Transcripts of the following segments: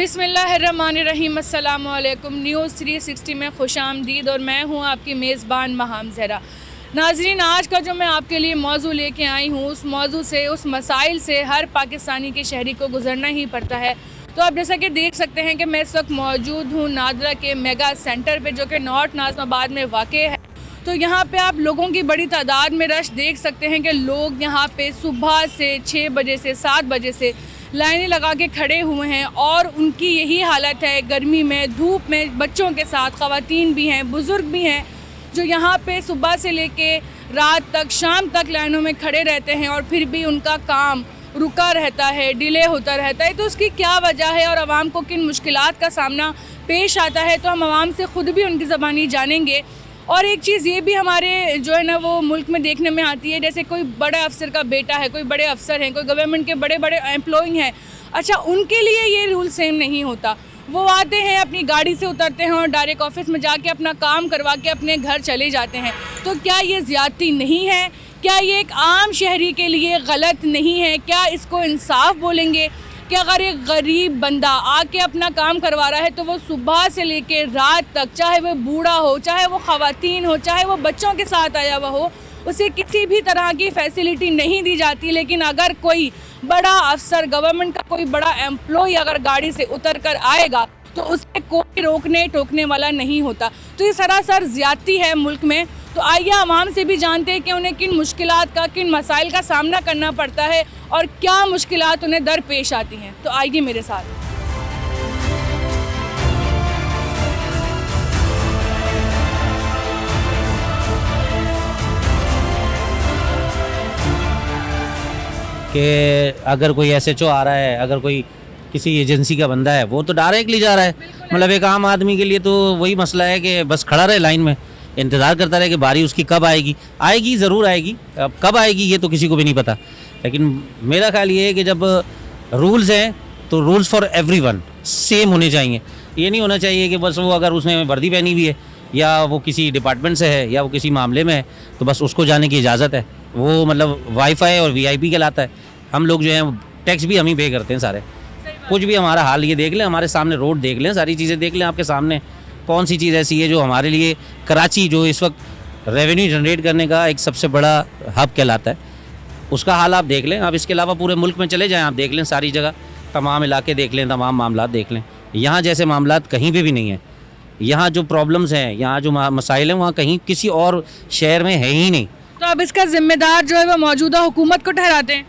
बिस्मिल्लाहिर्रहमानिर्रहीम, अस्सलामु अलैकुम। न्यूज़ 360 में खुशामदीद और मैं हूँ आपकी मेज़बान महाम ज़हरा। नाज़रीन, आज का जो मैं आपके लिए मौजू लेके आई हूँ, उस मौजू से, उस मसाइल से हर पाकिस्तानी के शहरी को गुज़रना ही पड़ता है। तो आप जैसा कि देख सकते हैं कि मैं इस वक्त मौजूद हूँ नादरा के मेगा सेंटर पे, जो कि नॉर्थ नाज़िमाबाद में वाक़ है। तो यहाँ पे आप लोगों की बड़ी तादाद में रश देख सकते हैं कि लोग यहाँ पे सुबह से 6 बजे से 7 बजे से लाइनें लगा के खड़े हुए हैं और उनकी यही हालत है। गर्मी में, धूप में, बच्चों के साथ ख़वातीन भी हैं, बुज़ुर्ग भी हैं, जो यहाँ पे सुबह से लेके रात तक, शाम तक लाइनों में खड़े रहते हैं और फिर भी उनका काम रुका रहता है, डिले होता रहता है। तो उसकी क्या वजह है और आवाम को किन मुश्किलात का सामना पेश आता है, तो हम आवाम से ख़ुद भी उनकी ज़बानी जानेंगे। और एक चीज़ ये भी हमारे जो है ना वो मुल्क में देखने में आती है, जैसे कोई बड़े अफसर का बेटा है, कोई बड़े अफसर हैं, कोई गवर्नमेंट के बड़े बड़े एम्प्लॉय हैं, अच्छा उनके लिए ये रूल सेम नहीं होता। वो आते हैं, अपनी गाड़ी से उतरते हैं और डायरेक्ट ऑफिस में जाके अपना काम करवा के अपने घर चले जाते हैं। तो क्या ये ज़्यादती नहीं है? क्या ये एक आम शहरी के लिए गलत नहीं है? क्या इसको इंसाफ बोलेंगे कि अगर एक गरीब बंदा आके अपना काम करवा रहा है तो वो सुबह से लेके रात तक, चाहे वो बूढ़ा हो, चाहे वो ख़वातीन हो, चाहे वो बच्चों के साथ आया हुआ हो, उसे किसी भी तरह की फैसिलिटी नहीं दी जाती। लेकिन अगर कोई बड़ा अफसर, गवर्नमेंट का कोई बड़ा एम्प्लॉय अगर गाड़ी से उतर कर आएगा तो उसे कोई रोकने टोकने वाला नहीं होता। तो ये सरासर ज़्यादती है मुल्क में। तो आइए आवाम से भी जानते हैं कि उन्हें किन मुश्किलात का, किन मसाइल का सामना करना पड़ता है और क्या मुश्किलात उन्हें दरपेश आती हैं। तो आइए मेरे साथ। कि अगर कोई SHO आ रहा है, अगर कोई किसी एजेंसी का बंदा है, वो तो डायरेक्टली जा रहा है। मतलब एक आम आदमी के लिए तो वही मसला है कि बस खड़ा रहे लाइन में, इंतज़ार करता रहे कि बारी उसकी कब आएगी। आएगी ज़रूर आएगी, अब कब आएगी ये तो किसी को भी नहीं पता। लेकिन मेरा ख्याल ये है कि जब रूल्स हैं तो रूल्स फॉर एवरीवन सेम होने चाहिए। ये नहीं होना चाहिए कि बस वो अगर उसने वर्दी पहनी हुई है या वो किसी डिपार्टमेंट से है या वो किसी मामले में है तो बस उसको जाने की इजाज़त है। वो मतलब वाईफाई और VIP कहलाता है। हम लोग जो हैं टैक्स भी हम ही पे करते हैं सारे। कुछ भी हमारा हाल ये देख लें, हमारे सामने रोड देख लें, सारी चीज़ें देख लें आपके सामने। कौन सी चीज़ ऐसी है जो हमारे लिए, कराची जो इस वक्त रेवेन्यू जनरेट करने का एक सबसे बड़ा हब कहलाता है, उसका हाल आप देख लें। आप इसके अलावा पूरे मुल्क में चले जाएं, आप देख लें सारी जगह, तमाम इलाके देख लें, तमाम मामलात देख लें। यहाँ जैसे मामलात कहीं पे भी नहीं है। यहाँ जो प्रॉब्लम्स हैं, यहाँ जो मसाइल हैं, वहाँ कहीं किसी और शहर में है ही नहीं। तो अब इसका जिम्मेदार जो है वो मौजूदा हुकूमत को ठहराते हैं।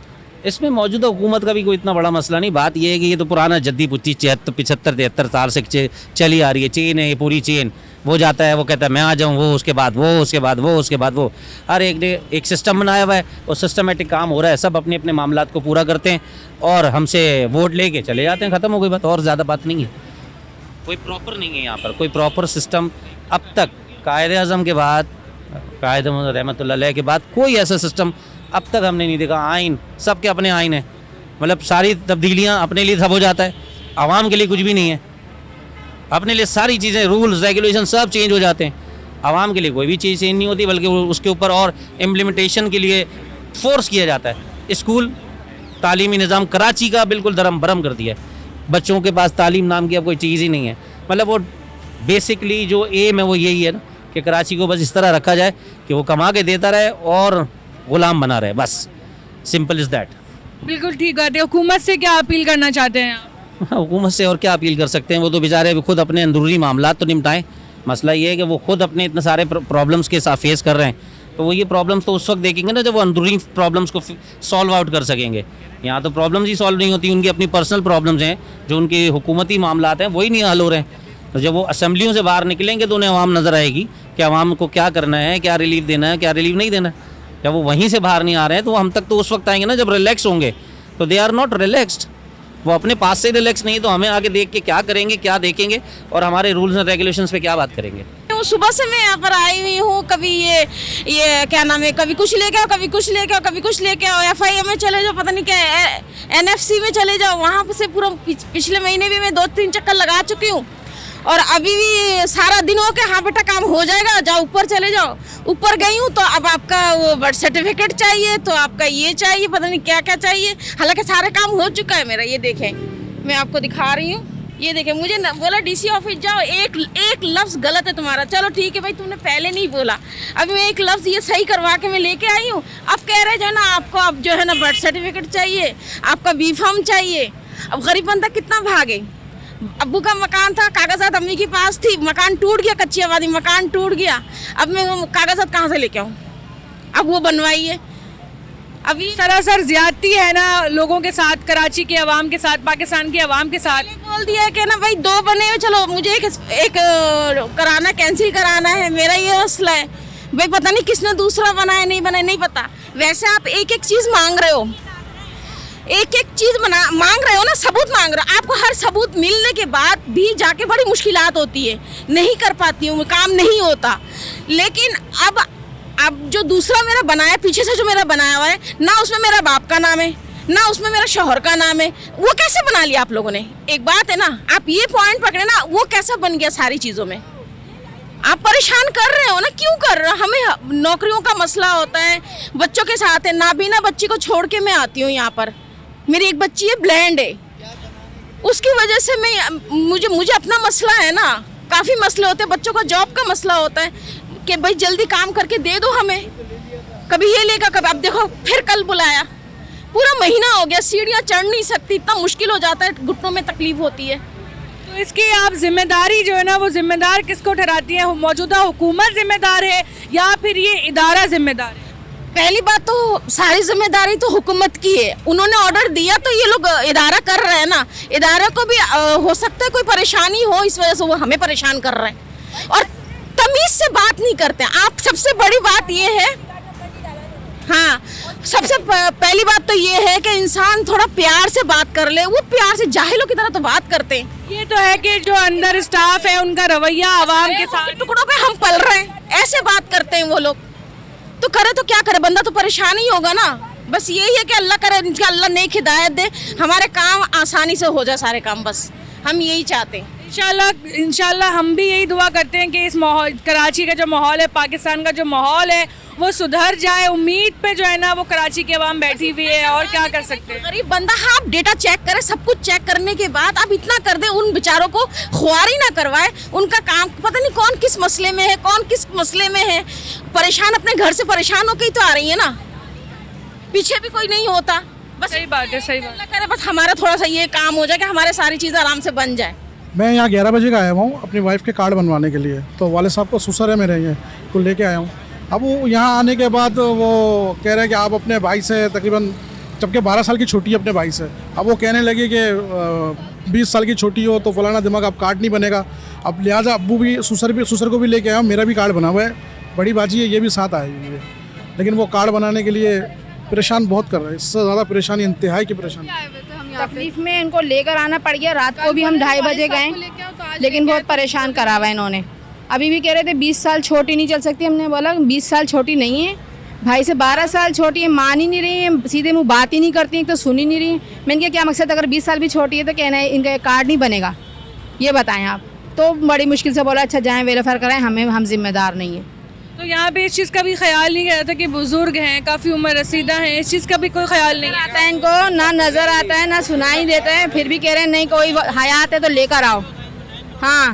इसमें मौजूदा हुकूमत का भी कोई इतना बड़ा मसला नहीं। बात यह है कि ये तो पुराना जद्दी पुच्ची 75-73 साल से चली आ रही है। चेन है ये पूरी चेन। वो जाता है, वो कहता है मैं आ जाऊँ, वो उसके बाद वो, उसके बाद वो, उसके बाद वो। हर एक ने एक सिस्टम बनाया हुआ है और सिस्टमेटिक काम हो रहा है। सब अपने अपने मामलात को पूरा करते हैं और हमसे वोट लेके चले जाते हैं। ख़त्म हो गई बात, और ज़्यादा बात नहीं है। कोई प्रॉपर नहीं है यहाँ पर, कोई प्रॉपर सिस्टम अब तक कायद-ए-आज़म के बाद, कायद-ए-आज़म रहमतुल्लाह अलैह के बाद कोई ऐसा सिस्टम अब तक हमने नहीं देखा। आइन, सब के अपने आइन है। मतलब सारी तब्दीलियाँ अपने लिए सब हो जाता है, आवाम के लिए कुछ भी नहीं है। अपने लिए सारी चीज़ें, रूल्स रेगुलेशन सब चेंज हो जाते हैं। आवाम के लिए कोई भी चीज़ चेंज नहीं होती, बल्कि उसके ऊपर और इम्प्लीमेंटेशन के लिए फोर्स किया जाता है। स्कूल, तालीमी निज़ाम कराची का बिल्कुल धर्म भरम कर दिया है। बच्चों के पास तालीम नाम की अब कोई चीज़ ही नहीं है। मतलब वो बेसिकली जो एम है वो यही है ना कि कराची को बस इस तरह रखा जाए कि वो कमा के देता रहे और गुलाम बना रहे, बस सिंपल इज़ दैट। बिल्कुल ठीक बात है। हुकूमत से क्या अपील करना चाहते हैं आप? हुकूमत से और क्या अपील कर सकते हैं? वो तो बेचारे खुद अपने अंदरूनी मामलात तो निपटाएं। मसला ये है कि वो खुद अपने इतने सारे प्रॉब्लम्स के साथ फेस कर रहे हैं। तो वो ये प्रॉब्लम्स तो उस वक्त देखेंगे ना जब वो अंदरूनी प्रॉब्लम्स को सॉल्व आउट कर सकेंगे। यहाँ तो प्रॉब्लम्स ही सॉल्व नहीं होती, उनकी अपनी पर्सनल प्रॉब्लम्स हैं, जो उनके हुकूमती मामलात हैं वही नहीं हल हो रहे हैं। तो जब वो असम्बलियों से बाहर निकलेंगे तो उन्हें आवाम नज़र आएगी कि आवाम को क्या करना है, क्या रिलीफ देना है, क्या रिलीफ नहीं देना है। जब वो वहीं से बाहर नहीं आ रहे हैं तो हम तक तो उस वक्त आएंगे ना जब रिलैक्स होंगे। तो दे आर नॉट रिलैक्स्ड। वो अपने पास से रिलैक्स नहीं, तो हमें आगे देख के क्या करेंगे, क्या देखेंगे और हमारे रूल्स एंड रेगुलेशंस पे क्या बात करेंगे। सुबह से मैं यहाँ पर आई हुई हूँ। कभी ये क्या नाम है, कभी कुछ लेके आओ, कभी कुछ लेके आओ, कभी कुछ लेके आओ। FIM में चले जाओ, पता नहीं क्या NFC में चले जाओ, वहाँ से पूरा पिछले महीने भी मैं 2-3 चक्कर लगा चुकी हूँ। और अभी भी सारा दिन हो के हाँ बेटा काम हो जाएगा, जाओ ऊपर चले जाओ। ऊपर गई हूँ तो अब आपका वो बर्थ सर्टिफिकेट चाहिए, तो आपका ये चाहिए, पता नहीं क्या क्या चाहिए। हालांकि सारे काम हो चुका है मेरा, ये देखें मैं आपको दिखा रही हूँ। ये देखे मुझे बोला डीसी ऑफिस जाओ, एक लफ्ज गलत है तुम्हारा, चलो ठीक है भाई तुमने पहले नहीं बोला, अभी मैं एक लफ्ज ये सही करवा के मैं लेके आई हूँ। अब कह रहे जो है ना आपको अब जो है ना बर्थ सर्टिफिकेट चाहिए, आपका बी फॉर्म चाहिए। अब गरीब बंदा कितना भागे। अब्बू का मकान था, कागजात अम्मी के पास थी, मकान टूट गया, कच्ची आबादी मकान टूट गया, अब मैं वो कागजात कहाँ से लेके आऊँ? अब वो बनवाइए। अभी सरासर ज्यादती है ना लोगों के साथ, कराची के अवाम के साथ, पाकिस्तान के अवाम के साथ। बोल दिया है कि ना भाई 2 बने हुए, चलो मुझे एक कराना कैंसिल कराना है, मेरा ये मसला है। भाई पता नहीं किसने दूसरा बनाया नहीं बनाया नहीं पता। वैसे आप एक चीज मांग रहे हो, एक चीज मांग रहे हो ना, सबूत मांग रहे हो। आपको हर सबूत मिलने के बाद भी जाके बड़ी मुश्किलात होती है, नहीं कर पाती हूँ, काम नहीं होता। लेकिन अब जो दूसरा मेरा बनाया, पीछे से जो मेरा बनाया हुआ है ना, उसमें मेरा बाप का नाम है ना उसमें मेरा शौहर का नाम है, वो कैसे बना लिया आप लोगों ने? एक बात है ना, आप ये पॉइंट पकड़े ना, वो कैसा बन गया सारी चीज़ों में? आप परेशान कर रहे हो ना, क्यों कर रहे हो? हमें नौकरियों का मसला होता है, बच्चों के साथ है, नाबीना बच्ची को छोड़ के मैं आती हूँ यहाँ पर। मेरी एक बच्ची है, ब्लाइंड है, उसकी वजह से मैं मुझे अपना मसला है ना, काफ़ी मसले होते हैं, बच्चों का जॉब का मसला होता है कि भाई जल्दी काम करके दे दो हमें। कभी ये लेगा, कभी अब देखो फिर कल बुलाया, पूरा महीना हो गया, सीढ़ियाँ चढ़ नहीं सकती, इतना मुश्किल हो जाता है, घुटनों में तकलीफ होती है। तो इसकी आप जिम्मेदारी जो है ना, वो जिम्मेदार किसको ठहराती हैं? मौजूदा हुकूमत जिम्मेदार है या फिर ये इदारा जिम्मेदार है? पहली बात तो सारी जिम्मेदारी तो हुकूमत की है, उन्होंने ऑर्डर दिया तो ये लोग इदारा कर रहे हैं ना। इदारा को भी हो सकता है कोई परेशानी हो, इस वजह से वो हमें परेशान कर रहे हैं और तमीज से बात नहीं करते। आप सबसे बड़ी बात ये है, हाँ सबसे पहली बात तो ये है कि इंसान थोड़ा प्यार से बात कर ले, वो प्यार से जाहिलों की तरह तो बात करते हैं। ये तो है कि जो अंदर स्टाफ है उनका रवैया आवाम के साथ, टुकड़ों पे हम पल रहे हैं, ऐसे बात करते हैं वो लोग। तो करे तो क्या करे, बंदा तो परेशान ही होगा ना। बस यही है कि अल्लाह करे, अल्लाह नेक हिदायत दे, हमारे काम आसानी से हो जाए सारे काम, बस हम यही चाहते हैं। इंशाल्लाह हम भी यही दुआ करते हैं कि इस माहौल, कराची का जो माहौल है, पाकिस्तान का जो माहौल है, वो सुधर जाए। उम्मीद पे जो है ना वो कराची के अवाम बैठी हुई है, और क्या कर सकते हैं। गरीब बंदा, हाँ आप डेटा चेक करें, सब कुछ चेक करने के बाद आप इतना कर दें, उन बेचारों को खुआरी ना करवाए। उनका काम पता नहीं कौन किस मसले में है, कौन किस मसले में है, परेशान अपने घर से परेशान होकर ही तो आ रही है ना, पीछे भी कोई नहीं होता। बस सही बात है, सही बात। अल्लाह करे बस हमारा थोड़ा सा ये काम हो जाए कि हमारे सारी चीज़ें आराम से बन जाए। मैं यहाँ 11 बजे का आया हुआ हूँ अपनी वाइफ के कार्ड बनवाने के लिए, तो वाले साहब को सुसर है मेरे, ये तो लेके आया हूँ। अब वो यहाँ आने के बाद वो कह रहे हैं कि आप अपने भाई से तकरीबन, जबकि 12 साल की छोटी है अपने भाई से, अब वो कहने लगे कि 20 साल की छोटी हो तो फलाना दिमाग, अब कार्ड नहीं बनेगा। अब लिहाजा अब्बू भी सुसर को भी लेके आया हूँ, मेरा भी कार्ड बना हुआ है, बड़ी बाजी है ये भी साथ आई हुई है, लेकिन वो कार्ड बनाने के लिए परेशान बहुत कर रहे हैं, इससे ज़्यादा परेशानी, इंतहाई की परेशानी। तकलीफ में इनको लेकर आना पड़ गया। रात को भी हम 2:30 बजे गए, लेकिन बहुत परेशान करा हुआ इन्होंने। अभी भी कह रहे थे 20 साल छोटी नहीं चल सकती, हमने बोला 20 साल छोटी नहीं है, भाई से 12 साल छोटी है, मान ही नहीं रही है, सीधे मुंह बात ही नहीं करती, एक तो सुन ही नहीं रही। मैंने कहा क्या मकसद, अगर 20 साल भी छोटी है तो कहना है इनका कार्ड नहीं बनेगा, ये बताएं आप। तो बड़ी मुश्किल से बोला अच्छा जाएँ वेरीफाई कराएँ, हम जिम्मेदार नहीं है। तो यहाँ पे इस चीज़ का भी ख्याल नहीं किया था कि बुजुर्ग हैं, काफ़ी उम्र रसीदा हैं, इस चीज़ का भी कोई ख्याल नहीं आता है इनको, ना नज़र आता है ना सुनाई देता है, फिर भी कह रहे हैं नहीं कोई हयात है तो लेकर आओ। हाँ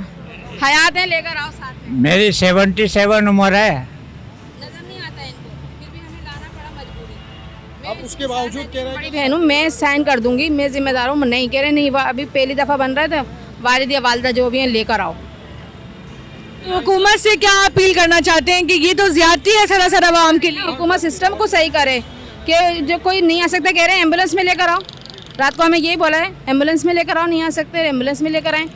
हयात है, लेकर आओ साथ में। मेरी 77 उम्र है। नज़र नहीं आता है इनको, फिर भी हमें लाना पड़ा मजबूरी। अब उसके बावजूद कह रहे हैं बड़ी बहन हूँ, मैं साइन कर दूंगी, मैं जिम्मेदार हूँ। नहीं कह रहे नहीं, अभी पहली दफ़ा बन रहा था, वालिद या वालदा जो भी हैं लेकर आओ। तो हुकूमत से क्या अपील करना चाहते हैं कि ये तो ज्यादती है सरासर आवाम के लिए? हुकूमत सिस्टम को सही करे कि जो कोई नहीं आ सकता, कह रहे हैं एम्बुलेंस में लेकर आओ। रात को हमें यही बोला है, एम्बुलेंस में लेकर आओ, नहीं आ सकते एम्बुलेंस में लेकर आएँ।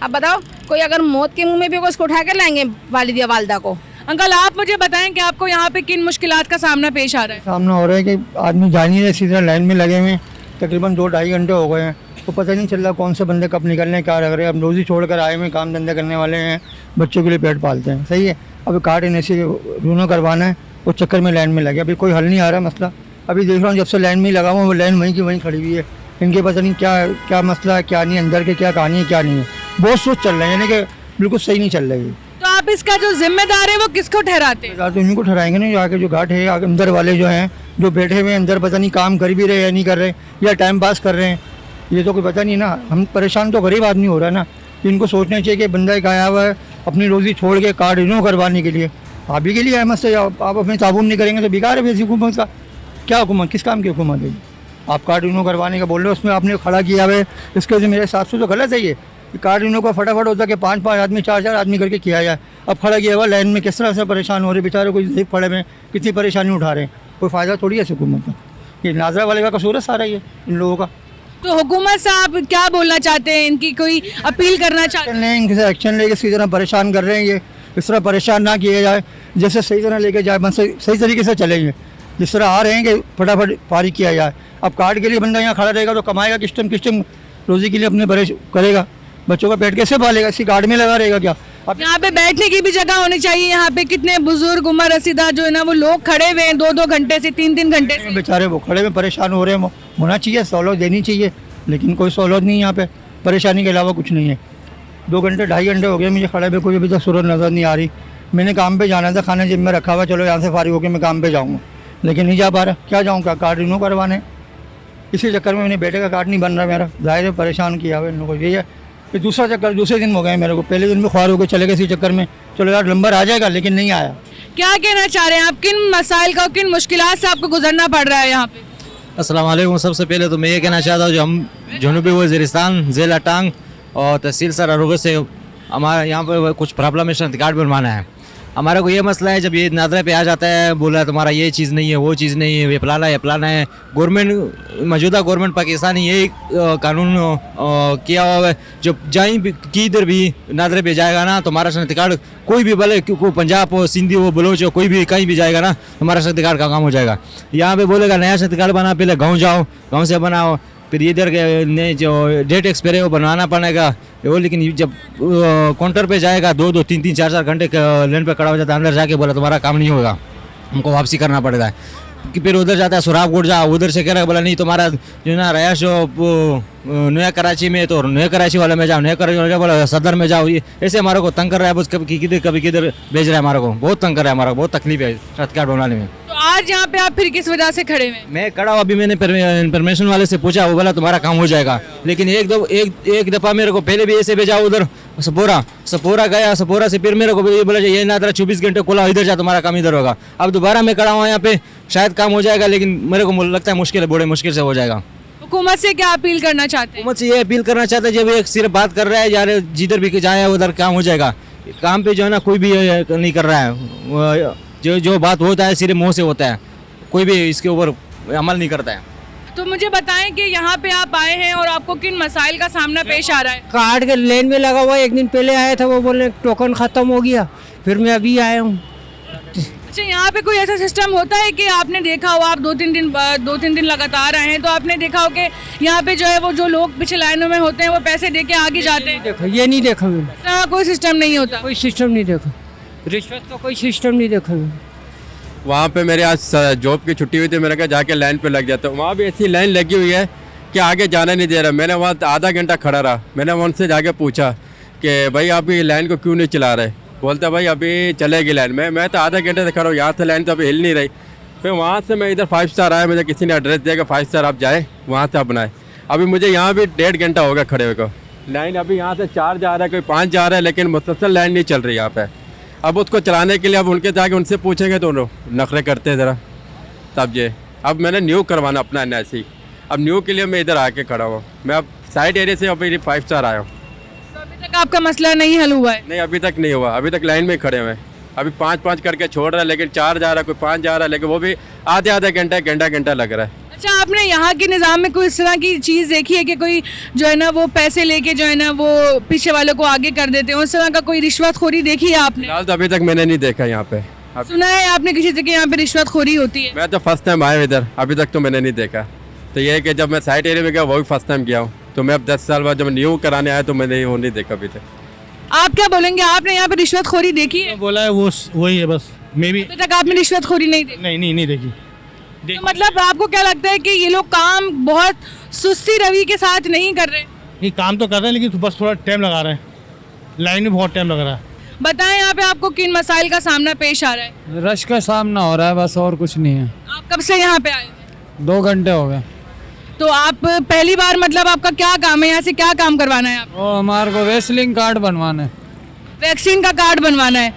अब बताओ कोई अगर मौत के मुंह में भी कोई उसको उठा कर लाएंगे वालिद या वालदा को। अंकल आप मुझे बताएं कि आपको यहाँ पे किन मुश्किलात का सामना पेश आ रहा है? सामना हो रहा है कि आदमी जा नहीं रहे, सीधा लाइन में लगे हुए हैं, तकरीबन 2-2.5 घंटे हो गए हैं, तो पता नहीं चल रहा कौन से बंदे कब निकलने क्या रख रहे हैं। अब रोज़ी छोड़ कर आए हुए काम धंधे करने वाले हैं, बच्चों के लिए पेट पालते हैं, सही है। अब कार्ड NSC यूनो करवाना है, उस चक्कर में लाइन में लगे, अभी कोई हल नहीं आ रहा मसला। अभी देख रहा हूँ जब से लाइन में ही लगा हुआ, वो लाइन वहीं की वहीं खड़ी हुई है, इनके पता नहीं क्या मसला है, क्या नहीं, अंदर के क्या कहानी है क्या नहीं है, बहुत सोच चल रहे हैं, यानी कि बिल्कुल सही नहीं चल रही। तो आप इसका जो जिम्मेदार है वो किसको ठहराते हैं? तो इन्हीं को ठहराएंगे ना, जो आके जो घाट है, अंदर वाले जो हैं जो बैठे हुए हैं अंदर, पता नहीं काम कर भी रहे हैं या नहीं कर रहे, या टाइम पास कर रहे हैं, ये तो कोई पता नहीं ना। हम परेशान तो गरीब आदमी हो रहा है ना। इनको सोचना चाहिए कि बंदा एक आया हुआ है अपनी रोज़ी छोड़ के कार्ड रिन्यू करवाने के लिए। आप ही के लिए अहमद से आप अपने ताबून नहीं करेंगे तो बेकार है वैसी हुकूमत का। क्या हुकूमत, किस काम की हुकूमत है? आप कार्ड रिन्यू करवाने का बोल रहे हो, उसमें आपने खड़ा किया हुआ है, इसके वजह मेरे हिसाब से तो गलत है ये। कार्ड रिन्यू का फटाफट होता है कि 5-5 आदमी 4-4 आदमी करके किया जाए। अब खड़ा किया हुआ लाइन में किस तरह से परेशान हो रहे बेचारे, कोई ज़ीप पड़े में कितनी परेशानी उठा रहे हैं। कोई फ़ायदा थोड़ी है इस हुकूमत का। ये नाजरा वाले का कसूर है सारा ये इन लोगों का। तो हुकूमत से आप क्या बोलना चाहते हैं, इनकी कोई अपील करना चाहते हैं? नहीं, इनसे एक्शन लेके इसी तरह परेशान कर रहे हैं ये। इस तरह परेशान ना किया जाए, जैसे सही तरह लेके जाए, बस सही तरीके से चलेंगे। जिस तरह आ रहे हैं कि फटाफट पारी किया जाए। अब कार्ड के लिए बंदा यहाँ खड़ा रहेगा तो कमाएगा किस टाइम रोज़ी के लिए अपने परेश करेगा। बच्चों का पेट कैसे पालेगा? इसी कार्ड में लगा रहेगा क्या? अब यहाँ पे बैठने की भी जगह होनी चाहिए। यहाँ पे कितने बुजुर्ग उम्र रसीदा जो है ना वो लोग खड़े हुए हैं 2-2 घंटे से 3-3 घंटे से। बेचारे वो खड़े में परेशान हो रहे हैं। होना चाहिए, सहूलत देनी चाहिए, लेकिन कोई सहूलत नहीं यहाँ पे। परेशानी के अलावा कुछ नहीं है। 2 घंटे 2.5 घंटे हो गए मुझे खड़े पे, कोई अभी तक सूरत नज़र नहीं आ रही। मैंने काम पे जाना था, खाना जिम में रखा हुआ, चलो यहाँ से फारिग होकर मैं काम पे जाऊँगा, लेकिन नहीं जा पा रहा। क्या जाऊँ, क्या कार्ड रिन्यू करवाने? इसी चक्कर में मेरे बेटे का कार्ड नहीं बन रहा मेरा। जाहिर है परेशान किया हुआ इन लोगों को। यही है कि दूसरा चक्कर दूसरे दिन हो गए मेरे को। पहले दिन भी ख्वार होकर चले गए इसी चक्कर में, चलो यार नंबर आ जाएगा, लेकिन नहीं आया। क्या कहना चाह रहे हैं आप, किन मसाइल का, किन मुश्किलात से आपको गुजरना पड़ रहा है यहाँ पे? अस्सलाम वालेकुम। सबसे पहले तो मैं ये कहना चाहता हूँ जो हम जनूबी वज़ीरिस्तान ज़िला टांग और तहसील सर अरोगा से हमारे यहाँ पर कुछ प्रॉब्लम है, शनाख्ती कार्ड बनवाना है। हमारे को ये मसला है, जब ये नादरा पे आ जाता है, बोला तुम्हारा ये चीज़ नहीं है, वो चीज़ नहीं है, ये प्लाना है। गवर्नमेंट, मौजूदा गवर्नमेंट पाकिस्तानी यही कानून किया हुआ है, जो जहीं भी किधर भी नादरे पे जाएगा ना तो हमारा शनाख्ती कार्ड कोई भी, भले कोई पंजाब हो, सिंधी हो, बलोच हो, कोई भी कहीं भी जाएगा ना हमारा शनाख्ती कार्ड का काम हो जाएगा। यहाँ पे बोलेगा नया शनाख्ती कार्ड बना, पहले गाँव जाओ, गाँव से बनाओ, फिर इधर के जो डेट एक्सपायर है वो बनवाना पड़ेगा वो। लेकिन जब काउंटर पे जाएगा 2-2, 3-3, 4-4 घंटे लाइन पे खड़ा हो जाता है, अंदर जाके बोला तुम्हारा काम नहीं होगा, हमको वापसी करना पड़ता है। कि फिर उधर जाता है सुराबकोट जाओ, उधर से कह रहा है बोला नहीं तुम्हारा जो ना रहायश हो नया कराची में, तो नया कराची वाले में जाओ, नया कराची वाले बोला सदर में जाओ। ये ऐसे हमारे को तंग कर रहा है, बस कभी किधर भेज रहा है, हमारे को बहुत तंग कर रहा है, हमारा बहुत तकलीफ है शनाख्ती कार्ड बनाने में। तो आज यहाँ पे आप फिर किस वजह से खड़े हुए हैं? मैं खड़ा हूँ, अभी मैंने इन्फॉर्मेशन वाले से पूछा, वो बोला तुम्हारा काम हो जाएगा। लेकिन एक दफ़ा मेरे को पहले भी ऐसे भेजा उधर सपोरा गया, सपोरा से फिर मेरे को ये बोला ये ना 24 घंटे खुला, इधर जा तुम्हारा काम इधर होगा। अब दोबारा मैं खड़ा हूँ यहाँ पे, शायद काम हो जाएगा, लेकिन मेरे को लगता है मुश्किल है, बड़े मुश्किल से हो जाएगा। हुकूमत से क्या अपील करना चाहते हैं? हुकूमत से ये अपील करना चाहते हैं, जब एक सिर्फ बात कर रहा है यार जिधर भी जाए उधर काम हो जाएगा, काम पे जो है ना कोई भी नहीं कर रहा है। जो बात होता है सिर्फ मुँह से होता है, कोई भी इसके ऊपर अमल नहीं करता है। तो मुझे बताएं कि यहाँ पे आप आए हैं और आपको किन मसाइल का सामना पेश आ रहा है? कार्ड के लेन में लगा हुआ है। एक दिन पहले आया था, वो बोले टोकन ख़त्म हो गया, फिर मैं अभी आया हूँ। अच्छा, यहाँ पे कोई ऐसा सिस्टम होता है कि आपने देखा हो, आप 2-3 दिन लगातार आए हैं, तो आपने देखा हो कि यहाँ पे जो है वो जो लोग पीछे लाइनों में होते हैं वो पैसे दे के आगे जाते हैं? देखो ये नहीं देखा मैंने, यहाँ कोई सिस्टम नहीं होता? कोई सिस्टम नहीं देखा, रिश्वत का कोई सिस्टम नहीं देखा मैंने। वहाँ पे मेरे आज जॉब की छुट्टी हुई थी, मैंने कहा जाके लाइन पे लग जाता हूँ। वहाँ भी ऐसी लाइन लगी हुई है कि आगे जाना नहीं दे रहा। मैंने वहाँ आधा घंटा खड़ा रहा। मैंने उनसे जाके पूछा कि भाई आप ये लाइन को क्यों नहीं चला रहे? बोलता भाई अभी चलेगी लाइन में। मैं तो आधा घंटे से खड़ा हूँ, यहाँ से लाइन तो अभी हिल नहीं रही। फिर वहाँ से मैं इधर 5 स्टार आया, मुझे किसी ने एड्रेस दिया कि 5 स्टार आप जाए, वहाँ से आप बनाए। अभी मुझे यहाँ भी 1.5 घंटा हो गया खड़े हुए को। लाइन अभी यहाँ से 4 जा रहा है, कोई 5 जा रहा है, लेकिन मुसलसल लाइन नहीं चल रही यहाँ पे। अब उसको चलाने के लिए अब उनके जाके उनसे पूछेंगे तो नखरे करते हैं ज़रा, तब ये। अब मैंने न्यू करवाना अपना NIC, अब न्यू के लिए मैं इधर आके खड़ा हुआ। मैं अब साइड एरिया से अभी 5 स्टार आया हूँ। तो अभी तक आपका मसला नहीं हल हुआ है? नहीं, अभी तक नहीं हुआ, अभी तक लाइन में खड़े हुए हैं। अभी 5-5 करके छोड़ रहा है, लेकिन 4 जा रहा है, कोई 5 जा रहा है, लेकिन वो भी आधे घंटा लग रहा है। अच्छा, आपने यहाँ के निज़ाम में कोई इस तरह की चीज़ देखी है कि कोई जो है ना वो पैसे लेके जो है ना वो पीछे वालों को आगे कर देते हैं, उस तरह का कोई रिश्वतखोरी देखी है आपने? फिलहाल तो अभी तक मैंने नहीं देखा यहाँ पे। सुना है आपने किसी से कि यहाँ पे रिश्वतखोरी होती है? मैं तो फर्स्ट टाइम आया इधर, अभी तक तो मैंने नहीं देखा। तो ये है कि जब मैं साइड एरिया में गया वो भी फर्स्ट टाइम गया हूँ। तो मैं अब 10 साल बाद जब न्यू कराने आया तो मैंने वो नहीं देखा अभी तक। आप क्या बोलेंगे, आपने यहाँ पे रिश्वतखोरी देखी है? बोला है वो वही है बस, मे भी। अभी तक आपने रिश्वतखोरी नहीं देखी? नहीं देखी। तो मतलब आपको क्या लगता है कि ये लोग काम बहुत सुस्ती रवि के साथ नहीं कर रहे? ये काम तो कर रहे हैं, लेकिन बस थोड़ा टाइम लगा रहे हैं, लाइन में बहुत टाइम लग रहा है। बताएं यहाँ पे आपको किन मसाइल का सामना पेश आ रहा है? रश का सामना हो रहा है बस, और कुछ नहीं है। आप कब से यहाँ पे आए? 2 घंटे हो गए। तो आप पहली बार मतलब आपका क्या काम है, यहाँ से क्या काम करवाना है आप? वो हमारे को वैक्सीन कार्ड बनवाना है। वैक्सीन का कार्ड बनवाना है।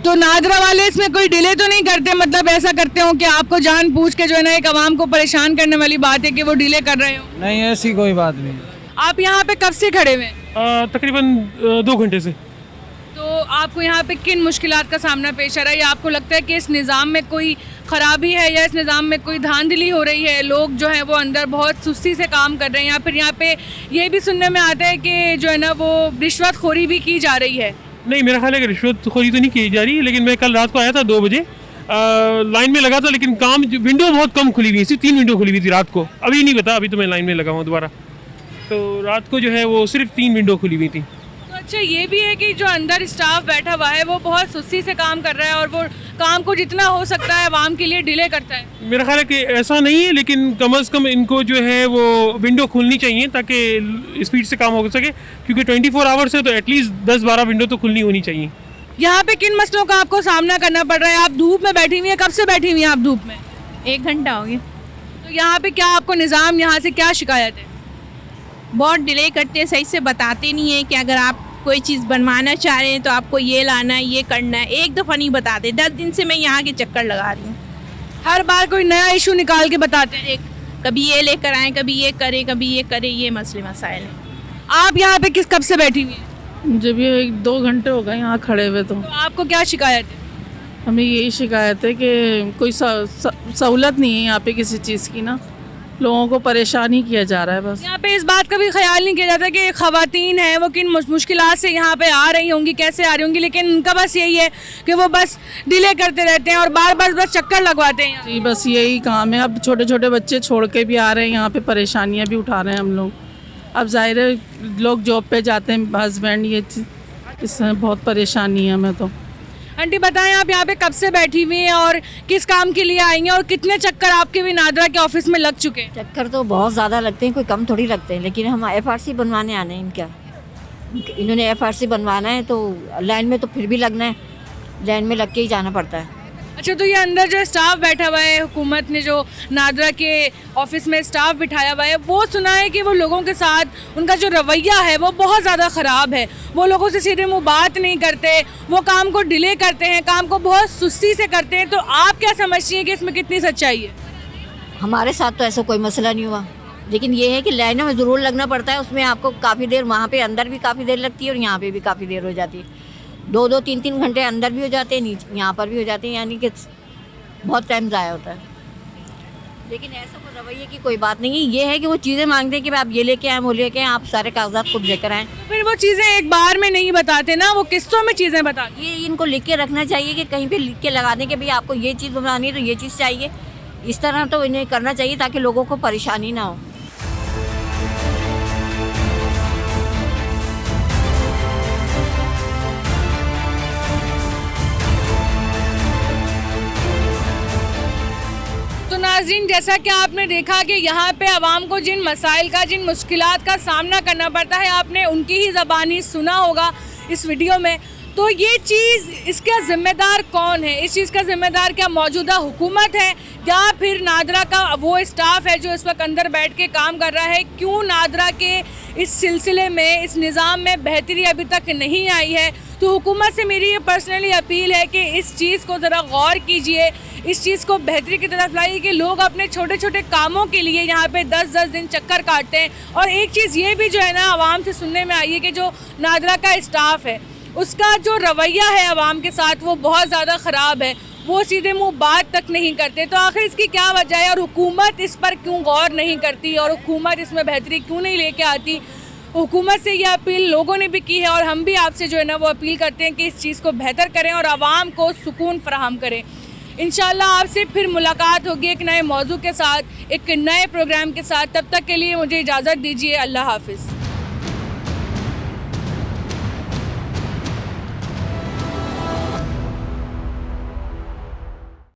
तो नादरा वाले इसमें कोई डिले तो नहीं करते, मतलब ऐसा करते हो कि आपको जान पूछ के जो है ना एक आवाम को परेशान करने वाली बात है कि वो डिले कर रहे हो? नहीं, ऐसी कोई बात नहीं। आप यहाँ पे कब से खड़े हुए हैं? तकरीबन 2 घंटे से। तो आपको यहाँ पे किन मुश्किलात का सामना पेश आ रहा है, या आपको लगता है कि इस निज़ाम में कोई ख़राबी है या इस निज़ाम में कोई धांधली हो रही है, लोग जो है वो अंदर बहुत सुस्ती से काम कर रहे हैं, या फिर यहाँ पे ये भी सुनने में आता है कि जो है ना वो रिश्वतखोरी भी की जा रही है? नहीं, मेरा ख्याल है कि रिश्वतखोरी तो नहीं की जा रही, लेकिन मैं कल रात को आया था 2 बजे, लाइन में लगा था, लेकिन काम विंडो बहुत कम खुली हुई है, सिर्फ 3 विंडो खुली हुई थी रात को। अभी नहीं पता, अभी तो मैं लाइन में लगा हूँ दोबारा। तो रात को जो है वो सिर्फ 3 विंडो खुली हुई थी। तो अच्छा ये भी है कि जो अंदर स्टाफ बैठा हुआ है वो बहुत सुस्ती से काम कर रहा है और वो काम को जितना हो सकता है आवाम के लिए डिले करता है। मेरा ख्याल है कि ऐसा नहीं है, लेकिन कम से कम इनको जो है वो विंडो खोलनी चाहिए ताकि स्पीड से काम हो सके, क्योंकि 24 आवर्स है तो एटलीस्ट 10-12 विंडो तो खुलनी होनी चाहिए। यहाँ पे किन मसलों का आपको सामना करना पड़ रहा है? आप धूप में बैठी हुई हैं, कब से बैठी हुई हैं आप धूप में? 1 घंटा हो गया। तो यहाँ पे क्या आपको निज़ाम यहाँ से क्या शिकायत है? बहुत डिले करते हैं, सही से बताते नहीं है कि अगर आप कोई चीज़ बनवाना चाह रहे हैं तो आपको ये लाना है, ये करना है, एक दफ़ा नहीं बताते। 10 दिन से मैं यहाँ के चक्कर लगा रही हूँ। हर बार कोई नया इशू निकाल के बताते हैं। कभी ये लेकर आए, कभी ये करे, कभी ये करे, ये मसले मसाइल हैं। आप यहाँ पे कब से बैठी हुई हैं? मुझे भी 1-2 घंटे हो गए यहाँ खड़े हुए। तो आपको क्या शिकायत है? हमें यही शिकायत है कि कोई सहूलत नहीं है यहाँ पे किसी चीज़ की ना, लोगों को परेशान ही किया जा रहा है बस। यहाँ पे इस बात का भी ख्याल नहीं किया जाता कि ख़वातीन हैं वो किन मुश्किलात से यहाँ पे आ रही होंगी, कैसे आ रही होंगी, लेकिन उनका बस यही है कि वो बस डिले करते रहते हैं और बार बार बस चक्कर लगवाते हैं। जी बस यही काम है। अब छोटे छोटे बच्चे छोड़ के भी आ रहे हैं यहाँ पे, परेशानियाँ भी उठा रहे हैं हम लोग। अब ज़ाहिर है लोग जॉब पे जाते हैं, हस्बैंड, ये इससे बहुत परेशानी है हमें। तो आंटी बताएं आप यहाँ पे कब से बैठी हुई हैं और किस काम के लिए आई हैं और कितने चक्कर आपके भी नादरा के ऑफिस में लग चुके हैं? चक्कर तो बहुत ज़्यादा लगते हैं, कोई कम थोड़ी लगते हैं, लेकिन हम FRC बनवाने आने हैं इनका। इन्होंने FRC बनवाना है तो लाइन में तो फिर भी लगना है, लाइन में लग के ही जाना पड़ता है। अच्छा, तो ये अंदर जो स्टाफ बैठा हुआ है, हुकूमत ने जो नादरा के ऑफिस में स्टाफ बिठाया हुआ है, वो सुना है कि वो लोगों के साथ उनका जो रवैया है वो बहुत ज़्यादा ख़राब है। वो लोगों से सीधे मुँह बात नहीं करते, वो काम को डिले करते हैं, काम को बहुत सुस्ती से करते हैं। तो आप क्या समझती हैं कि इसमें कितनी सच्चाई है? हमारे साथ तो ऐसा कोई मसला नहीं हुआ, लेकिन ये है कि लाइनों में ज़रूर लगना पड़ता है। उसमें आपको काफ़ी देर, वहाँ पे अंदर भी काफ़ी देर लगती है और यहाँ पे भी काफ़ी देर हो जाती है। 2-2, 3-3 घंटे अंदर भी हो जाते हैं, नीचे यहाँ पर भी हो जाते हैं, यानी कि बहुत टाइम ज़ाया होता है। लेकिन ऐसा कोई रवैये की कोई बात नहीं है। ये है कि वो चीज़ें मांगते हैं कि आप ये लेके आएँ, वो लेके आएँ, आप सारे कागजात खुद लेकर आएँ। फिर वो चीज़ें एक बार में नहीं बताते ना, वो किस्तों में चीज़ें बताते। ये इनको लिख के रखना चाहिए कि कहीं पे लिख के लगा दें कि भाई आपको ये चीज़ बनानी है तो ये चीज़ चाहिए। इस तरह तो इन्हें करना चाहिए ताकि लोगों को परेशानी ना हो। नाज़रीन, जैसा कि आपने देखा कि यहाँ पे आवाम को जिन मसाइल का, जिन मुश्किलात का सामना करना पड़ता है, आपने उनकी ही ज़बानी सुना होगा इस वीडियो में। तो ये चीज़, इसका ज़िम्मेदार कौन है? इस चीज़ का ज़िम्मेदार क्या मौजूदा हुकूमत है या फिर नादरा का वो स्टाफ है जो इस वक्त अंदर बैठ के काम कर रहा है? क्यों नादरा के इस सिलसिले में, इस निज़ाम में बेहतरी अभी तक नहीं आई है? तो हुकूमत से मेरी ये पर्सनली अपील है कि इस चीज़ को ज़रा गौर कीजिए, इस चीज़ को बेहतरी की तरफ लाइए कि लोग अपने छोटे छोटे कामों के लिए यहाँ पे 10-10 दिन चक्कर काटते हैं। और एक चीज़ ये भी जो है ना आवाम से सुनने में आई है कि जो नादरा का स्टाफ है उसका जो रवैया है आवाम के साथ वो बहुत ज़्यादा ख़राब है। वो सीधे मुंह बात तक नहीं करते। तो आखिर इसकी क्या वजह है और हुकूमत इस पर क्यों गौर नहीं करती और हुकूमत इसमें बेहतरी क्यों नहीं लेके आती? हुकूमत से ये अपील लोगों ने भी की है और हम भी आपसे जो है ना वो अपील करते हैं कि इस चीज़ को बेहतर करें और आवाम को सुकून फराहम करें। इंशाल्लाह आपसे फिर मुलाकात होगी एक नए मौजू के साथ, एक नए प्रोग्राम के साथ। तब तक के लिए मुझे इजाज़त दीजिए। अल्लाह हाफिज़।